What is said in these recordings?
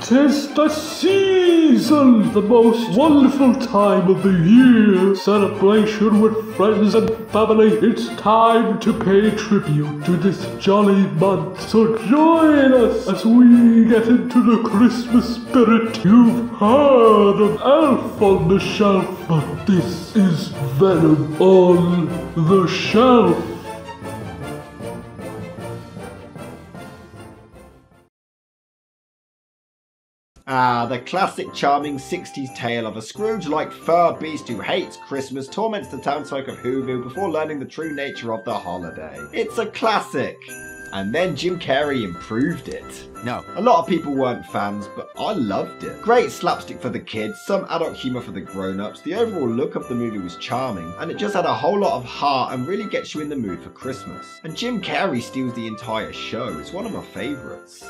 'Tis the season, the most wonderful time of the year. Celebration with friends and family. It's time to pay tribute to this jolly month. So join us as we get into the Christmas spirit. You've heard of Elf on the Shelf, but this is Venom on the Shelf. The classic charming 60s tale of a Scrooge-like fur beast who hates Christmas, torments the townsfolk of Whoville before learning the true nature of the holiday. It's a classic! And then Jim Carrey improved it. No. A lot of people weren't fans, but I loved it. Great slapstick for the kids, some adult humour for the grown-ups, the overall look of the movie was charming, and it just had a whole lot of heart and really gets you in the mood for Christmas. And Jim Carrey steals the entire show, it's one of my favourites.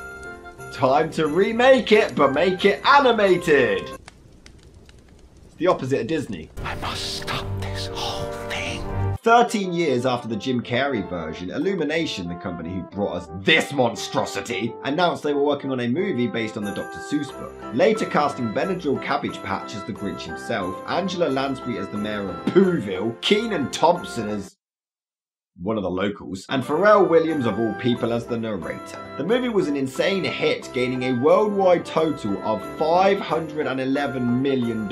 Time to remake it, but make it animated! It's the opposite of Disney. I must stop this whole thing. 13 years after the Jim Carrey version, Illumination, the company who brought us this monstrosity, announced they were working on a movie based on the Dr. Seuss book. Later casting Benadryl Cabbage Patch as the Grinch himself, Angela Lansbury as the mayor of Whoville, Kenan Thompson as one of the locals, and Pharrell Williams of all people as the narrator. The movie was an insane hit, gaining a worldwide total of $511 million,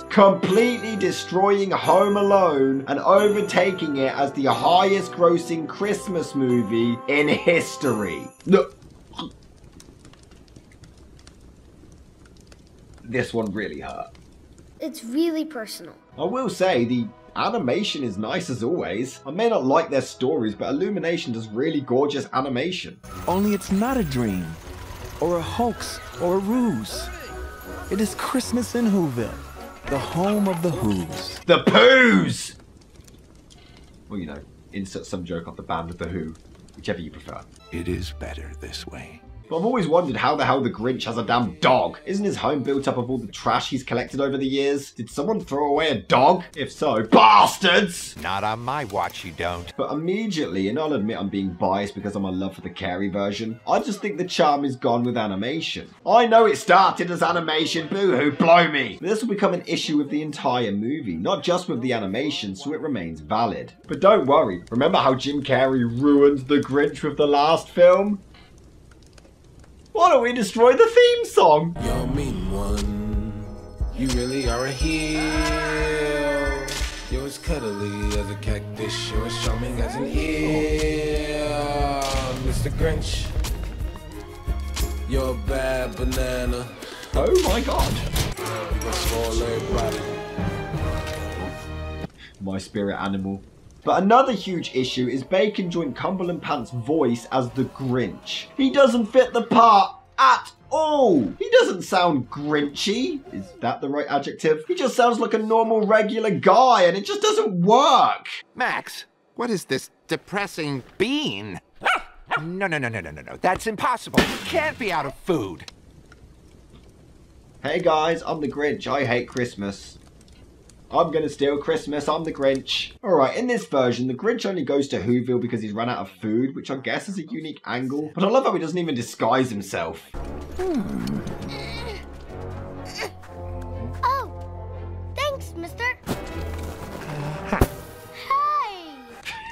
completely destroying Home Alone and overtaking it as the highest grossing Christmas movie in history. This one really hurt. It's really personal. I will say, the animation is nice as always. I may not like their stories, but Illumination does really gorgeous animation. Only it's not a dream, or a hoax, or a ruse. It is Christmas in Whoville, the home of the Who's. The Poos! Well, you know, insert some joke off the band with the Who, whichever you prefer. It is better this way. But I've always wondered how the hell the Grinch has a damn dog. Isn't his home built up of all the trash he's collected over the years? Did someone throw away a dog? If so, bastards! Not on my watch, you don't. But immediately, and I'll admit I'm being biased because of my love for the Carrey version, I just think the charm is gone with animation. I know it started as animation, boo-hoo, blow me! But this will become an issue with the entire movie, not just with the animation, so it remains valid. But don't worry, remember how Jim Carrey ruined the Grinch with the last film? Why don't we destroy the theme song? Yo, mean one, you really are a heel. You're as cuddly as a cactus, you're as charming as an eel. Mr. Grinch, you're a bad banana. Oh my god. You're a small-legged rabbit. My spirit animal. But another huge issue is Bacon Joint Cumberland Pants' voice as the Grinch. He doesn't fit the part at all. He doesn't sound Grinchy. Is that the right adjective? He just sounds like a normal, regular guy, and it just doesn't work. Max, what is this depressing bean? No. That's impossible. It can't be out of food. Hey guys, I'm the Grinch. I hate Christmas. I'm gonna steal Christmas, I'm the Grinch. Alright, in this version, the Grinch only goes to Whoville because he's run out of food, which I guess is a unique angle. But I love how he doesn't even disguise himself. Oh, thanks, mister. Hey!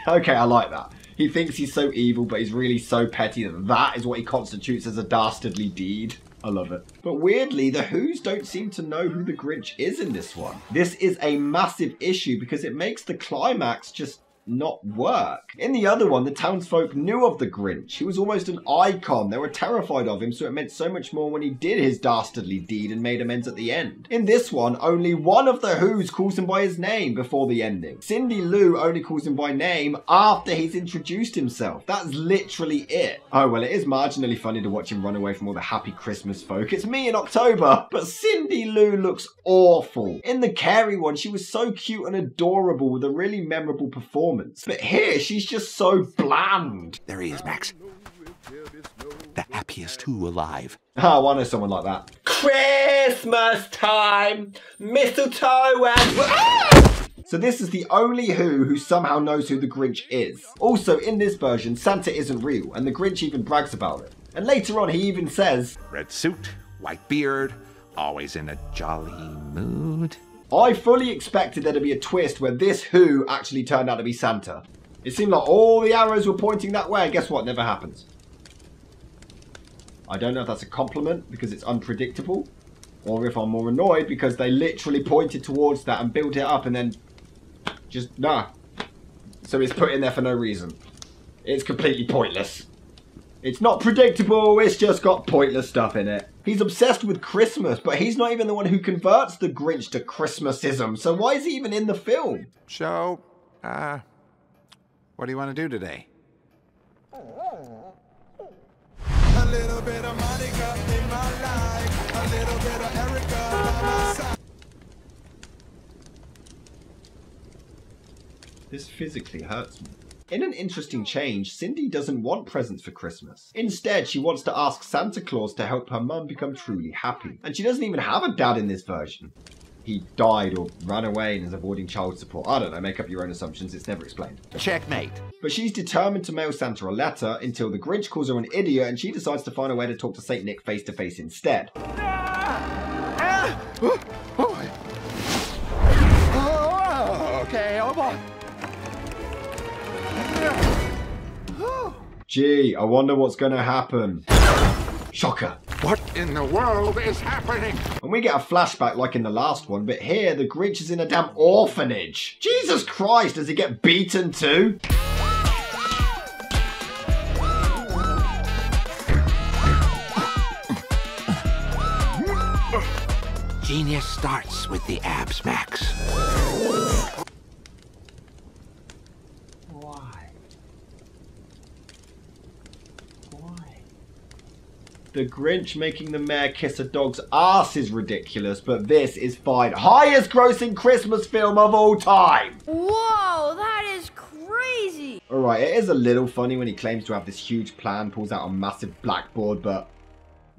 Okay, I like that. He thinks he's so evil, but he's really so petty that that is what he constitutes as a dastardly deed. I love it. But weirdly, the Who's don't seem to know who the Grinch is in this one. This is a massive issue because it makes the climax just not work. In the other one, the townsfolk knew of the Grinch. He was almost an icon. They were terrified of him, so it meant so much more when he did his dastardly deed and made amends at the end. In this one, only one of the Who's calls him by his name before the ending. Cindy Lou only calls him by name after he's introduced himself. That's literally it. Oh, well, it is marginally funny to watch him run away from all the happy Christmas folk. It's me in October. But Cindy Lou looks awful. In the Carrey one, she was so cute and adorable with a really memorable performance. But here, she's just so bland. There he is, Max. The happiest Who alive. Oh, I know someone like that. Christmas time, mistletoe and... So this is the only who somehow knows who the Grinch is. Also, in this version, Santa isn't real, and the Grinch even brags about it. And later on, he even says, Red suit, white beard, always in a jolly mood. I fully expected there to be a twist where this Who actually turned out to be Santa. It seemed like all the arrows were pointing that way. Guess what? Never happens. I don't know if that's a compliment because it's unpredictable, or if I'm more annoyed because they literally pointed towards that and built it up and then just, nah. So it's put in there for no reason. It's completely pointless. It's not predictable, it's just got pointless stuff in it. He's obsessed with Christmas, but he's not even the one who converts the Grinch to Christmasism, so why is he even in the film? So, what do you want to do today? A little bit of Monica in my life, a little bit of Erica by my side. This physically hurts me. In an interesting change, Cindy doesn't want presents for Christmas. Instead, she wants to ask Santa Claus to help her mum become truly happy. And she doesn't even have a dad in this version. He died or ran away and is avoiding child support. I don't know, make up your own assumptions, it's never explained. Checkmate. But she's determined to mail Santa a letter until the Grinch calls her an idiot and she decides to find a way to talk to Saint Nick face to face instead. Okay, oh boy. Gee, I wonder what's gonna happen. Shocker. What in the world is happening? And we get a flashback like in the last one, but here the Grinch is in a damn orphanage. Jesus Christ, does he get beaten too? Genius starts with the abs, Max. The Grinch making the mayor kiss a dog's ass is ridiculous, but this is fine. Highest grossing Christmas film of all time! Whoa, that is crazy! Alright, it is a little funny when he claims to have this huge plan, pulls out a massive blackboard, but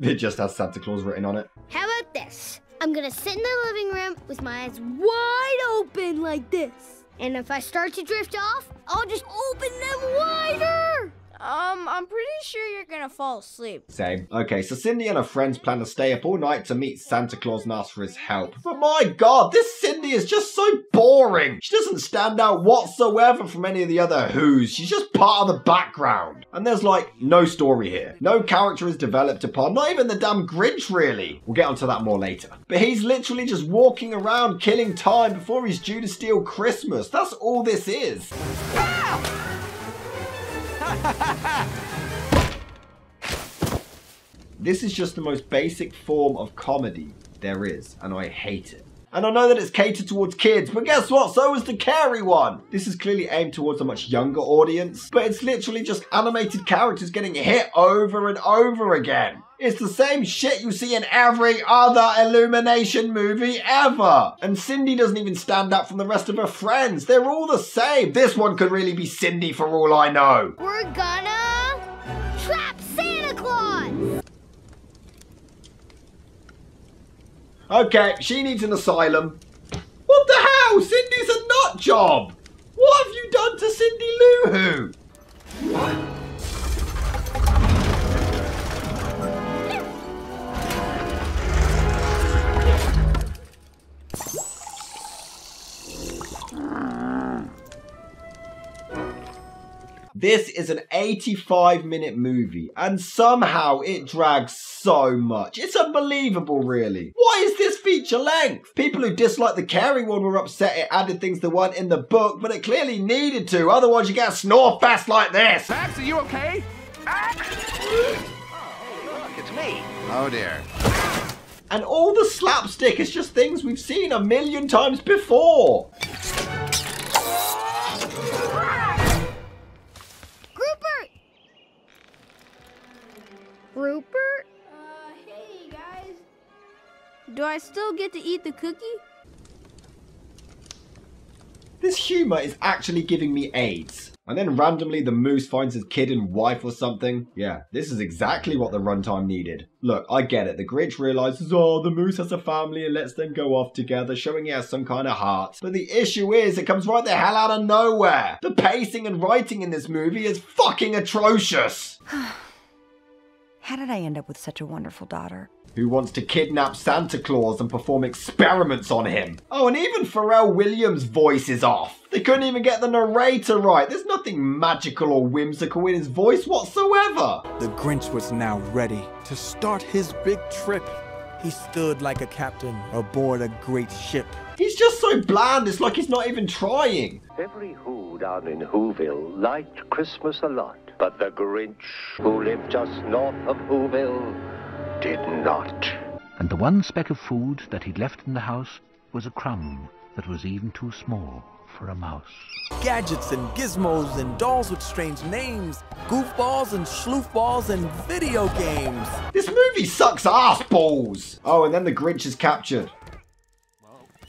it just has Santa Claus written on it. How about this? I'm gonna sit in the living room with my eyes wide open like this. And if I start to drift off, I'll just open them wider! I'm pretty sure you're gonna fall asleep. Same. Okay, so Cindy and her friends plan to stay up all night to meet Santa Claus and ask for his help. But my god, this Cindy is just so boring. She doesn't stand out whatsoever from any of the other Who's. She's just part of the background. And there's like no story here. No character is developed upon, not even the damn Grinch really. We'll get onto that more later. But he's literally just walking around killing time before he's due to steal Christmas. That's all this is. This is just the most basic form of comedy there is, and I hate it. And I know that it's catered towards kids, but guess what? So is the Carey one. This is clearly aimed towards a much younger audience, but it's literally just animated characters getting hit over and over again. It's the same shit you see in every other Illumination movie ever. And Cindy doesn't even stand out from the rest of her friends. They're all the same. This one could really be Cindy for all I know. We're gonna trap Santa Claus! Okay, she needs an asylum. What the hell? Cindy's a nut job. What have you done to Cindy Lou Who? This is an 85-minute movie, and somehow it drags so much. It's unbelievable, really. Why is this feature length? People who dislike the Carey one were upset it added things that weren't in the book, but it clearly needed to, otherwise you get a snore fest like this. Max, are you okay? Max? Oh, look, it's me. Oh, dear. And all the slapstick is just things we've seen a million times before. Rupert? Hey guys. Do I still get to eat the cookie? This humour is actually giving me AIDS. And then randomly the moose finds his kid and wife or something. Yeah, this is exactly what the runtime needed. Look, I get it. The Grinch realises, oh, the moose has a family and lets them go off together, showing he has some kind of heart. But the issue is, it comes right the hell out of nowhere. The pacing and writing in this movie is fucking atrocious. How did I end up with such a wonderful daughter? Who wants to kidnap Santa Claus and perform experiments on him. Oh, and even Pharrell Williams' voice is off. They couldn't even get the narrator right. There's nothing magical or whimsical in his voice whatsoever. The Grinch was now ready to start his big trip. He stood like a captain aboard a great ship. He's just so bland, it's like he's not even trying. Every Who down in Whoville liked Christmas a lot, but the Grinch, who lived just north of Whoville, did not. And the one speck of food that he'd left in the house was a crumb that was even too small for a mouse. Gadgets and gizmos and dolls with strange names, goofballs and schloofballs and video games. This movie sucks ass balls. Oh, and then the Grinch is captured.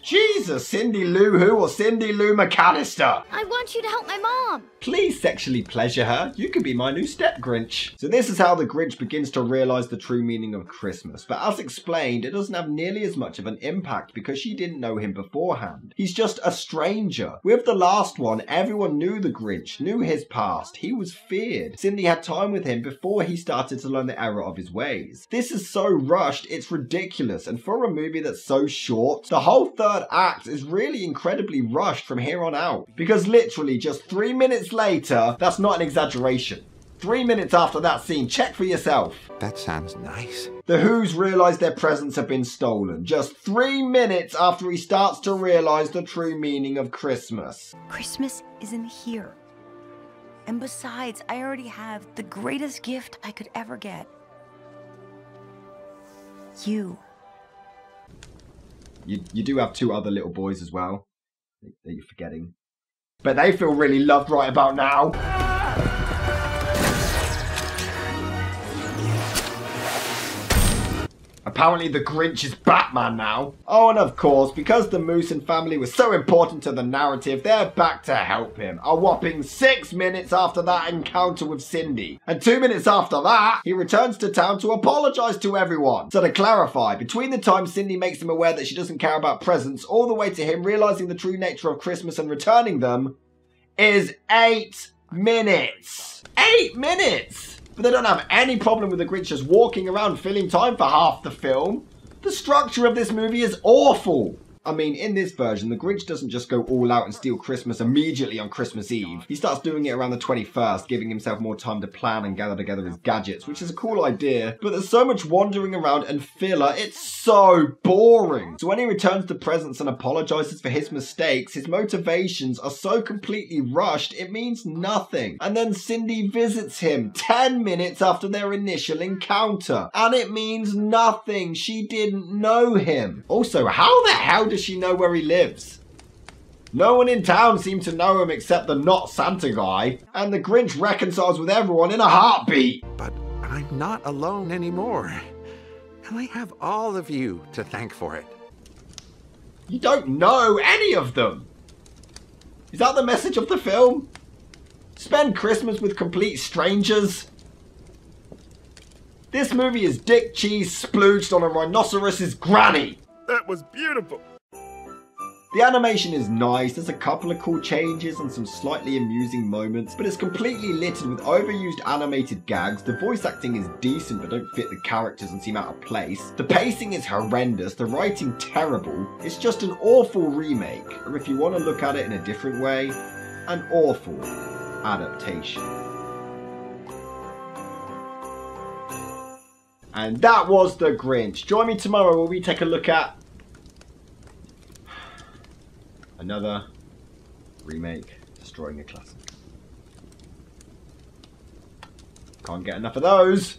Jesus, Cindy Lou Who or Cindy Lou McAllister. I want you to help my mom. Please sexually pleasure her. You can be my new step Grinch. So this is how the Grinch begins to realise the true meaning of Christmas. But as explained, it doesn't have nearly as much of an impact because she didn't know him beforehand. He's just a stranger. With the last one, everyone knew the Grinch, knew his past. He was feared. Cindy had time with him before he started to learn the error of his ways. This is so rushed, it's ridiculous. And for a movie that's so short, the whole third act is really incredibly rushed from here on out. Because literally just 3 minutes later, that's not an exaggeration. 3 minutes after that scene, check for yourself. That sounds nice. The Who's realise their presents have been stolen. Just 3 minutes after he starts to realise the true meaning of Christmas. Christmas isn't here. And besides, I already have the greatest gift I could ever get. You. You do have 2 other little boys as well that you're forgetting. But they feel really loved right about now. Apparently the Grinch is Batman now. Oh, and of course, because the Moose and family was so important to the narrative, they're back to help him. A whopping 6 minutes after that encounter with Cindy. And 2 minutes after that, he returns to town to apologise to everyone. So to clarify, between the time Cindy makes him aware that she doesn't care about presents, all the way to him realising the true nature of Christmas and returning them, is 8 minutes. 8 minutes! But they don't have any problem with the Grinch just walking around filling time for half the film. The structure of this movie is awful. I mean, in this version, the Grinch doesn't just go all out and steal Christmas immediately on Christmas Eve. He starts doing it around the 21st, giving himself more time to plan and gather together his gadgets, which is a cool idea, but there's so much wandering around and filler, it's so boring. So when he returns the presents and apologises for his mistakes, his motivations are so completely rushed, it means nothing. And then Cindy visits him 10 minutes after their initial encounter, and it means nothing. She didn't know him. Also, how the hell does she know where he lives? No one in town seemed to know him except the not Santa guy, and the Grinch reconciles with everyone in a heartbeat. But I'm not alone anymore. And I have all of you to thank for it. You don't know any of them. Is that the message of the film? Spend Christmas with complete strangers? This movie is dick cheese splooged on a rhinoceros's granny. That was beautiful. The animation is nice, there's a couple of cool changes and some slightly amusing moments, but it's completely littered with overused animated gags. The voice acting is decent but don't fit the characters and seem out of place. The pacing is horrendous, the writing terrible. It's just an awful remake, or if you want to look at it in a different way, an awful adaptation. And that was The Grinch. Join me tomorrow where we take a look at another remake destroying a classic. Can't get enough of those.